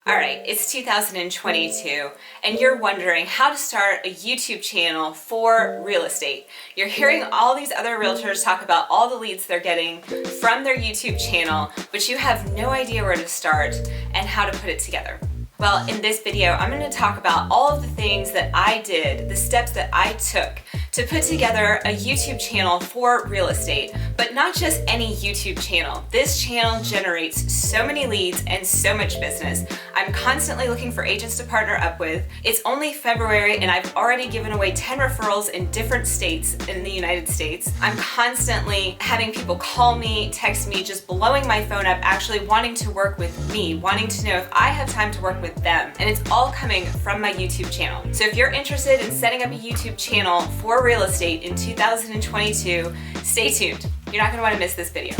Alright, it's 2022 and you're wondering how to start a YouTube channel for real estate. You're hearing all these other realtors talk about all the leads they're getting from their YouTube channel, but you have no idea where to start and how to put it together. Well, in this video, I'm going to talk about all of the things that I did, the steps that I took to put together a YouTube channel for real estate, but not just any YouTube channel. This channel generates so many leads and so much business. I'm constantly looking for agents to partner up with. It's only February and I've already given away 10 referrals in different states in the United States. I'm constantly having people call me, text me, just blowing my phone up, actually wanting to work with me, wanting to know if I have time to work with them. And it's all coming from my YouTube channel. So if you're interested in setting up a YouTube channel for real estate in 2022, stay tuned. You're not going to want to miss this video.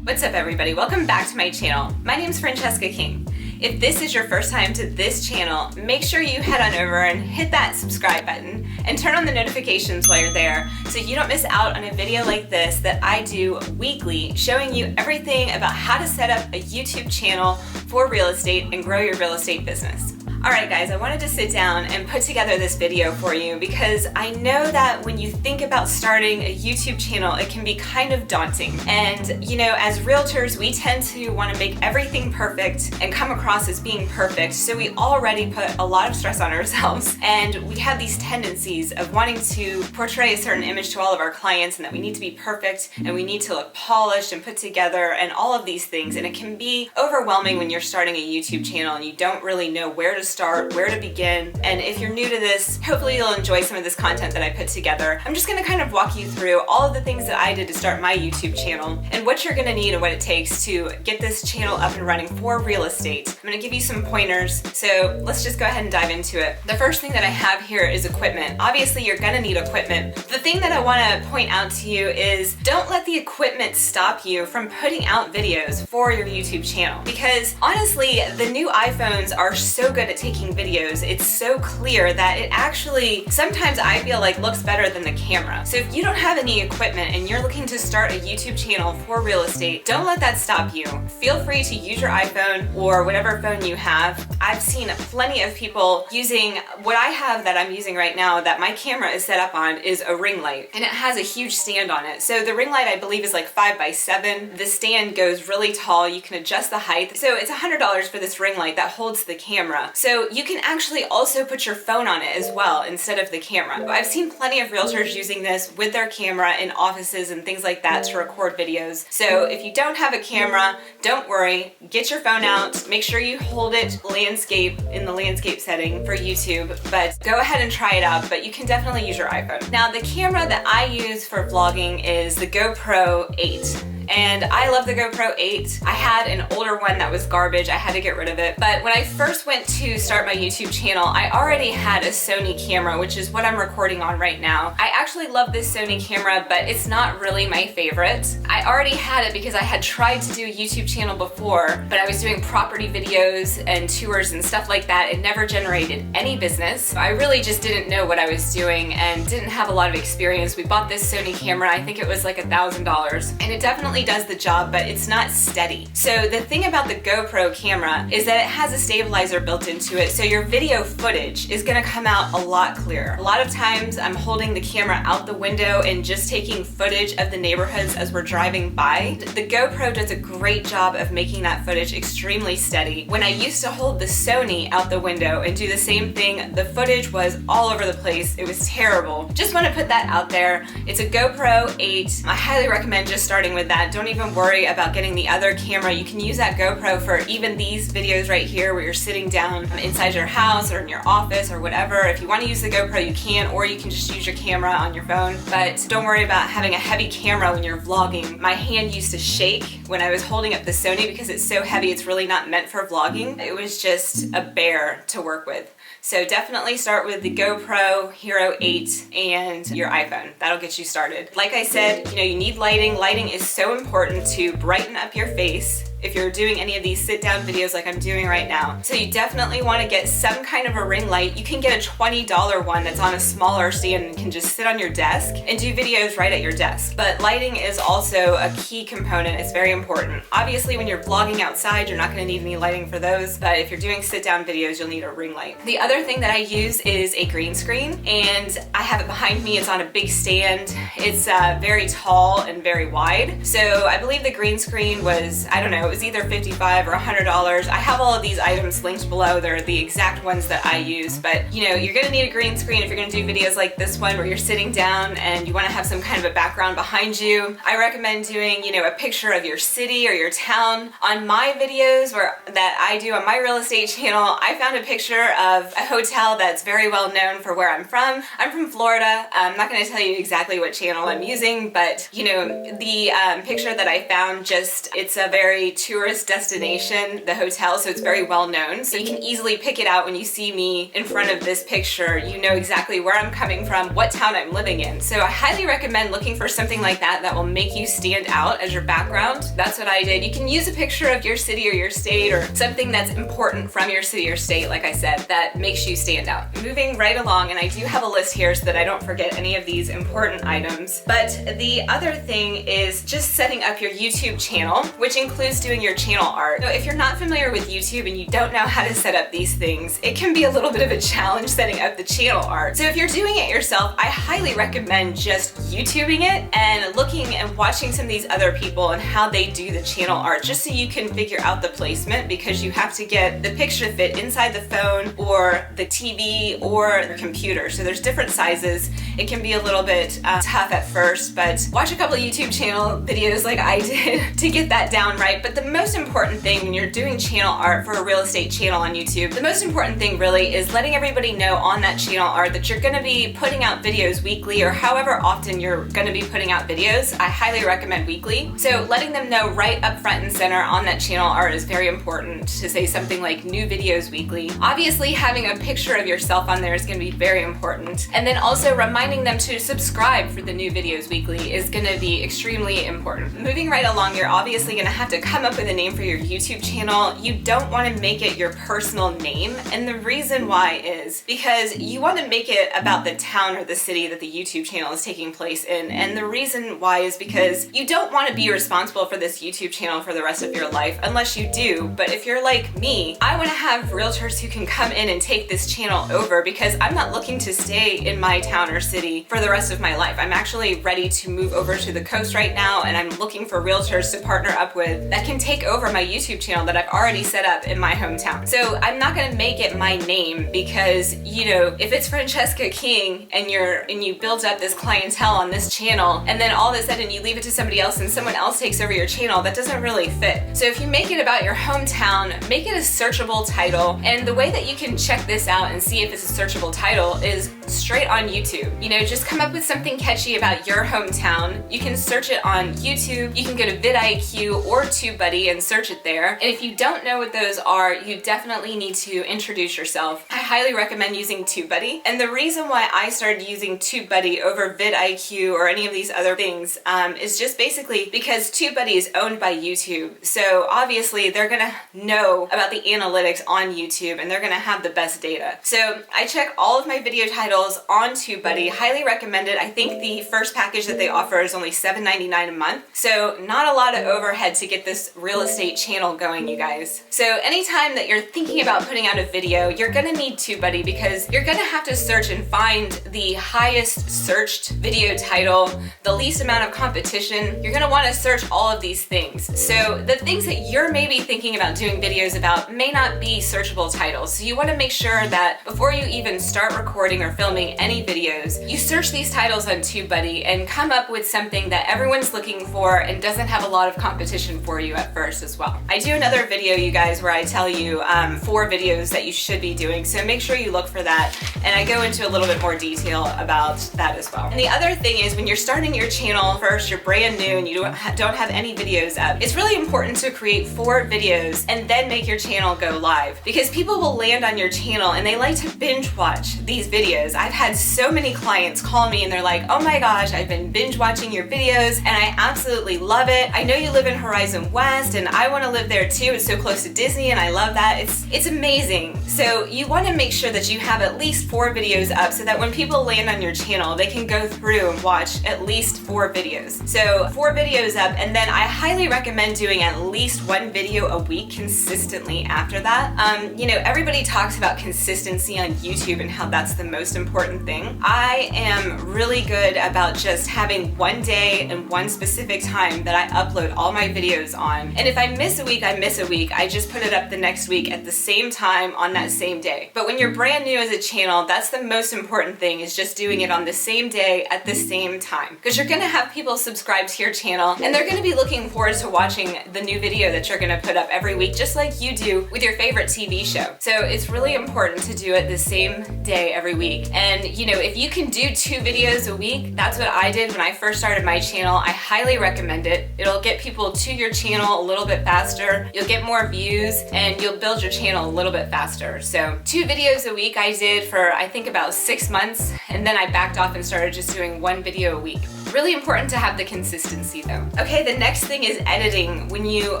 What's up everybody? Welcome back to my channel. My name is Franchesca King. If this is your first time to this channel, make sure you head on over and hit that subscribe button and turn on the notifications while you're there so you don't miss out on a video like this that I do weekly, showing you everything about how to set up a YouTube channel for real estate and grow your real estate business. Alright guys, I wanted to sit down and put together this video for you because I know that when you think about starting a YouTube channel, it can be kind of daunting. And you know, as realtors, we tend to want to make everything perfect and come across as being perfect, so we already put a lot of stress on ourselves, and we have these tendencies of wanting to portray a certain image to all of our clients, and that we need to be perfect and we need to look polished and put together and all of these things. And it can be overwhelming when you're starting a YouTube channel and you don't really know where to start, where to begin. And if you're new to this, hopefully you'll enjoy some of this content that I put together. I'm just going to kind of walk you through all of the things that I did to start my YouTube channel and what you're going to need and what it takes to get this channel up and running for real estate. I'm going to give you some pointers, so let's just go ahead and dive into it. The first thing that I have here is equipment. Obviously you're going to need equipment. The thing that I want to point out to you is don't let the equipment stop you from putting out videos for your YouTube channel, because honestly the new iPhones are so good at taking videos. It's so clear that it actually sometimes I feel like looks better than the camera. So if you don't have any equipment and you're looking to start a YouTube channel for real estate, don't let that stop you. Feel free to use your iPhone or whatever phone you have. I've seen plenty of people using what I have that I'm using right now that my camera is set up on is a ring light, and it has a huge stand on it. So the ring light I believe is like 5 by 7. The stand goes really tall. You can adjust the height. So it's $100 for this ring light that holds the camera. So you can actually also put your phone on it as well instead of the camera. I've seen plenty of realtors using this with their camera in offices and things like that to record videos. So if you don't have a camera, don't worry. Get your phone out. Make sure you hold it landscape in the landscape setting for YouTube, but go ahead and try it out. But you can definitely use your iPhone. Now the camera that I use for vlogging is the GoPro 8. And I love the GoPro 8. I had an older one that was garbage. I had to get rid of it. But when I first went to start my YouTube channel, I already had a Sony camera, which is what I'm recording on right now. I actually love this Sony camera, but it's not really my favorite. I already had it because I had tried to do a YouTube channel before, but I was doing property videos and tours and stuff like that. It never generated any business. I really just didn't know what I was doing and didn't have a lot of experience. We bought this Sony camera. I think it was like $1,000, and it definitely does the job, but it's not steady. So the thing about the GoPro camera is that it has a stabilizer built into it, so your video footage is going to come out a lot clearer. A lot of times I'm holding the camera out the window and just taking footage of the neighborhoods as we're driving by. The GoPro does a great job of making that footage extremely steady. When I used to hold the Sony out the window and do the same thing, the footage was all over the place. It was terrible. Just want to put that out there. It's a GoPro 8. I highly recommend just starting with that. Don't even worry about getting the other camera. You can use that GoPro for even these videos right here where you're sitting down inside your house or in your office or whatever. If you want to use the GoPro, you can, or you can just use your camera on your phone. But don't worry about having a heavy camera when you're vlogging. My hand used to shake when I was holding up the Sony because it's so heavy. It's really not meant for vlogging. It was just a bear to work with. So definitely start with the GoPro Hero 8 and your iPhone. That'll get you started. Like I said, you know, you need lighting. Lighting is so important to brighten up your face. if you're doing any of these sit down videos like I'm doing right now. So you definitely want to get some kind of a ring light. You can get a $20 one that's on a smaller stand and can just sit on your desk and do videos right at your desk. But lighting is also a key component. It's very important. Obviously, when you're vlogging outside, you're not going to need any lighting for those, but if you're doing sit down videos, you'll need a ring light. The other thing that I use is a green screen, and I have it behind me. It's on a big stand. It's very tall and very wide. So I believe the green screen was, I don't know, it was either $55 or $100. I have all of these items linked below. They're the exact ones that I use, but you know, you're gonna need a green screen if you're gonna do videos like this one where you're sitting down and you wanna have some kind of a background behind you. I recommend doing, you know, a picture of your city or your town. On my videos that I do on my real estate channel, I found a picture of a hotel that's very well known for where I'm from. I'm from Florida. I'm not gonna tell you exactly what channel I'm using, but you know, the picture that I found, it's a very tourist destination, the hotel, so it's very well known. So you can easily pick it out when you see me in front of this picture. You know exactly where I'm coming from, what town I'm living in. So I highly recommend looking for something like that that will make you stand out as your background. That's what I did. You can use a picture of your city or your state or something that's important from your city or state, like I said, that makes you stand out. Moving right along, and I do have a list here so that I don't forget any of these important items, but the other thing is just setting up your YouTube channel, which includes doing your channel art. So if you're not familiar with YouTube and you don't know how to set up these things, it can be a little bit of a challenge setting up the channel art. So if you're doing it yourself, I highly recommend just YouTubing it and looking and watching some of these other people and how they do the channel art, just so you can figure out the placement, because you have to get the picture fit inside the phone or the TV or the computer. So there's different sizes. It can be a little bit tough at first, but watch a couple of YouTube channel videos like I did to get that down right. But the most important thing when you're doing channel art for a real estate channel on YouTube, the most important thing really is letting everybody know on that channel art that you're gonna be putting out videos weekly, or however often you're gonna be putting out videos. I highly recommend weekly. So letting them know right up front and center on that channel art is very important, to say something like new videos weekly. Obviously, having a picture of yourself on there is gonna be very important. And then also reminding them to subscribe for the new videos weekly is gonna be extremely important. Moving right along, you're obviously gonna have to come up with a name for your YouTube channel. You don't wanna make it your personal name. And the reason why is because you wanna make it about the town or the city that the YouTube channel is taking place in. And the reason why is because you don't wanna be responsible for this YouTube channel for the rest of your life, unless you do. But if you're like me, I wanna have realtors who can come in and take this channel over, because I'm not looking to stay in my town or city for the rest of my life. I'm actually ready to move over to the coast right now, and I'm looking for realtors to partner up with that can take over my YouTube channel that I've already set up in my hometown. So I'm not gonna make it my name, because you know, if it's Franchesca King and you build up this clientele on this channel, and then all of a sudden you leave it to somebody else and someone else takes over your channel, that doesn't really fit. So if you make it about your hometown, make it a searchable title. And the way that you can check this out and see if it's a searchable title is straight on YouTube. You know, just come up with something catchy about your hometown. You can search it on YouTube. You can go to vidIQ or TubeBuddy and search it there. And if you don't know what those are, you definitely need to introduce yourself. I highly recommend using TubeBuddy. And the reason why I started using TubeBuddy over vidIQ or any of these other things is just basically because TubeBuddy is owned by YouTube. So obviously they're gonna know about the analytics on YouTube, and they're gonna have the best data. So I check all of my video titles on TubeBuddy. Highly recommend it. I think the first package that they offer is only $7.99 a month. So not a lot of overhead to get this real estate channel going, you guys. So anytime that you're thinking about putting out a video, you're gonna need TubeBuddy, because you're gonna have to search and find the highest searched video title, the least amount of competition. You're gonna wanna search all of these things. So the things that you're maybe thinking about doing videos about may not be searchable titles. So you wanna make sure that before you even start recording or filming any videos, you search these titles on TubeBuddy and come up with something that everyone's looking for and doesn't have a lot of competition for you at first as well. I do another video, you guys, where I tell you 4 videos that you should be doing, so make sure you look for that, and I go into a little bit more detail about that as well. And the other thing is, when you're starting your channel first, you're brand new and you don't have any videos up, it's really important to create 4 videos and then make your channel go live, because people will land on your channel and they like to binge watch these videos. I've had so many clients call me and they're like, oh my gosh, I've been binge watching your videos and I absolutely love it. I know you live in Horizon West fast, and I want to live there too. It's so close to Disney and I love that. It's amazing. So you want to make sure that you have at least 4 videos up so that when people land on your channel, they can go through and watch at least 4 videos. So 4 videos up, and then I highly recommend doing at least 1 video a week consistently after that. You know, everybody talks about consistency on YouTube and how that's the most important thing. I am really good about just having one day and one specific time that I upload all my videos on. And if I miss a week, I miss a week. I just put it up the next week at the same time on that same day. But when you're brand new as a channel, that's the most important thing, is just doing it on the same day at the same time. Because you're gonna have people subscribe to your channel and they're gonna be looking forward to watching the new video that you're gonna put up every week, just like you do with your favorite TV show. So it's really important to do it the same day every week. And you know, if you can do 2 videos a week, that's what I did when I first started my channel. I highly recommend it. It'll get people to your channel a little bit faster. You'll get more views and you'll build your channel a little bit faster. So 2 videos a week I did for I think about 6 months, and then I backed off and started just doing 1 video a week. Really important to have the consistency though. Okay, the next thing is editing. When you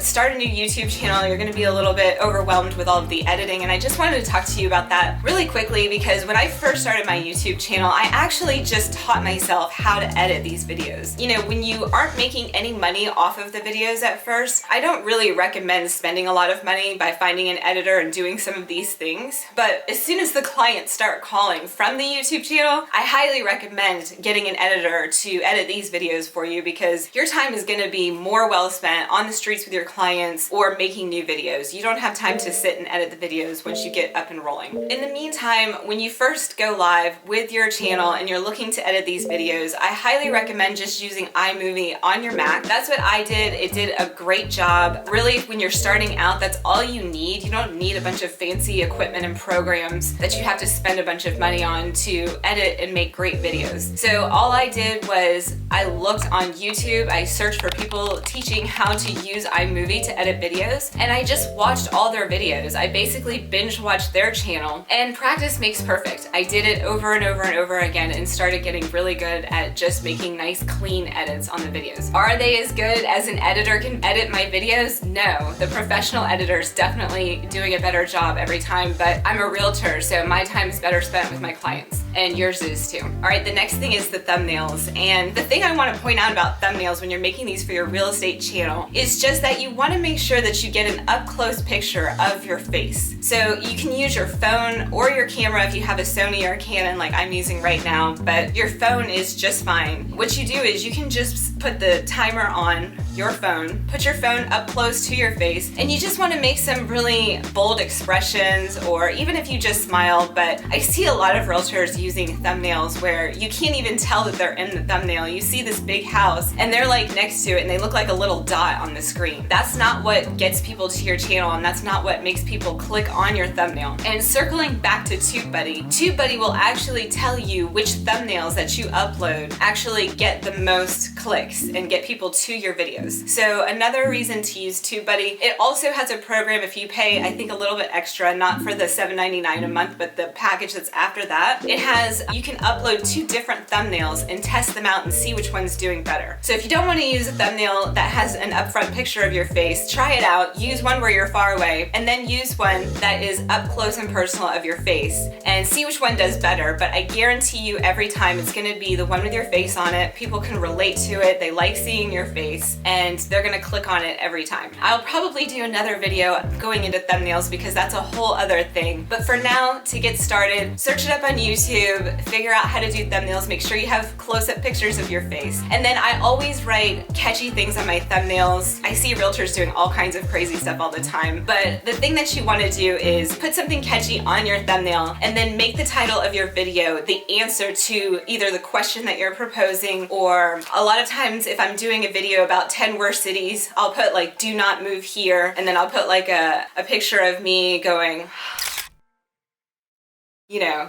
start a new YouTube channel, you're gonna be a little bit overwhelmed with all of the editing, and I just wanted to talk to you about that really quickly, because when I first started my YouTube channel, I actually just taught myself how to edit these videos. You know, when you aren't making any money off of the videos at first, I don't really recommend spending a lot of money by finding an editor and doing some of these things. But as soon as the clients start calling from the YouTube channel, I highly recommend getting an editor to edit these videos for you, because your time is going to be more well spent on the streets with your clients or making new videos. You don't have time to sit and edit the videos once you get up and rolling. In the meantime, when you first go live with your channel and you're looking to edit these videos, I highly recommend just using iMovie on your Mac. That's what I did. It did a great job. Really, when you're starting out, that's all you need. You don't need a bunch of fancy equipment and programs that you have to spend a bunch of money on to edit and make great videos. So all I did was I looked on YouTube, I searched for people teaching how to use iMovie to edit videos, and I just watched all their videos. I basically binge watched their channel, and practice makes perfect. I did it over and over and over again and started getting really good at just making nice clean edits on the videos. Are they as good as an editor can edit my videos? No. The professional editor's definitely doing a better job every time, but I'm a realtor, so my time is better spent with my clients, and yours is too. All right, the next thing is the thumbnails, and the thing I want to point out about thumbnails when you're making these for your real estate channel is just that you want to make sure that you get an up-close picture of your face. So you can use your phone or your camera if you have a Sony or a Canon like I'm using right now, but your phone is just fine. What you do is you can just put the timer on your phone, put your phone up close to your face, and you just want to make some really bold expressions, or even if you just smile. But I see a lot of realtors using thumbnails where you can't even tell that they're in the thumbnail. You see this big house and they're like next to it and they look like a little dot on the screen. That's not what gets people to your channel, and that's not what makes people click on your thumbnail. And circling back to TubeBuddy, TubeBuddy will actually tell you which thumbnails that you upload actually get the most clicks and get people to your videos. So another reason to use TubeBuddy, it also has a program if you pay, I think, a little bit extra, not for the $7.99 a month, but the package that's after that. It has, you can upload 2 different thumbnails and test them out and see which one's doing better. So if you don't want to use a thumbnail that has an upfront picture of your face, try it out. Use one where you're far away, and then use one that is up close and personal of your face, and see which one does better. But I guarantee you every time it's going to be the one with your face on it. People can relate to it. They like seeing your face, and they're going to click on it every time. I'll probably do another video going into thumbnails because that's a whole other thing. But for now, to get started, search it up on YouTube, figure out how to do thumbnails, make sure you have close-up pictures of your face. And then I always write catchy things on my thumbnails. I see realtors doing all kinds of crazy stuff all the time, but the thing that you want to do is put something catchy on your thumbnail and then make the title of your video the answer to either the question that you're proposing, or a lot of times if I'm doing a video about 10 worst cities, I'll put like do not move here, and then I'll put like a picture of me going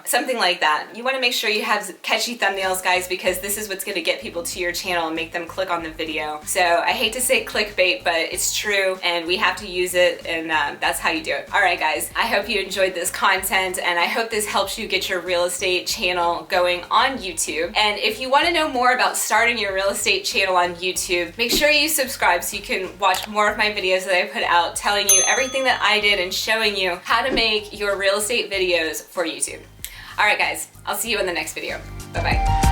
something like that. You want to make sure you have catchy thumbnails, guys, because this is what's going to get people to your channel and make them click on the video. So I hate to say clickbait, but it's true and we have to use it, and that's how you do it. All right, guys, I hope you enjoyed this content and I hope this helps you get your real estate channel going on YouTube. And if you want to know more about starting your real estate channel on YouTube, make sure you subscribe so you can watch more of my videos that I put out telling you everything that I did and showing you how to make your real estate videos for YouTube. All right, guys, I'll see you in the next video. Bye-bye.